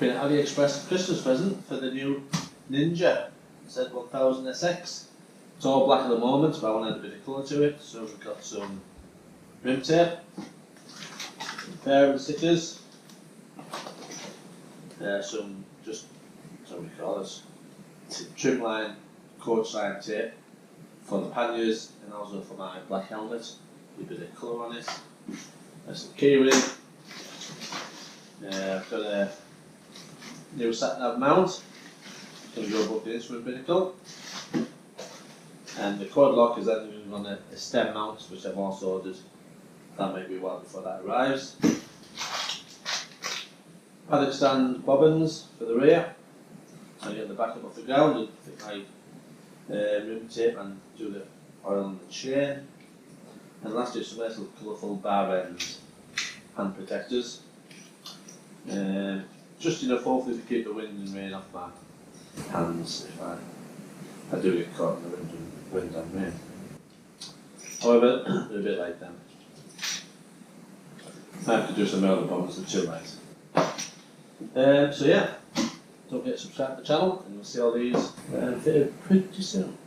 Been an AliExpress Christmas present for the new Ninja Z1000SX. It's all black at the moment, but I want to add a bit of colour to it, so we've got some rim tape, some fairing stickers, some trim line, coach line tape for the panniers and also for my black helmet, with a bit of colour on it. There's some keyring. I've got a new Nav mount, going to go above the instrument binnacle, and the quad lock is then on a stem mount, which I've also ordered. That may be a while before that arrives. Paddock Bobbins for the rear, so I get the back up off the ground and fit my rim tape and do the oil on the chain. And lastly, some nice little colourful bar ends and protectors. Just enough hopefully to keep the wind and rain off my hands if I do get caught in the wind and rain. However, they're a bit like them. I have to do some other bombs and chill lights. So yeah, don't forget to subscribe to the channel and you'll see all these fitted pretty soon.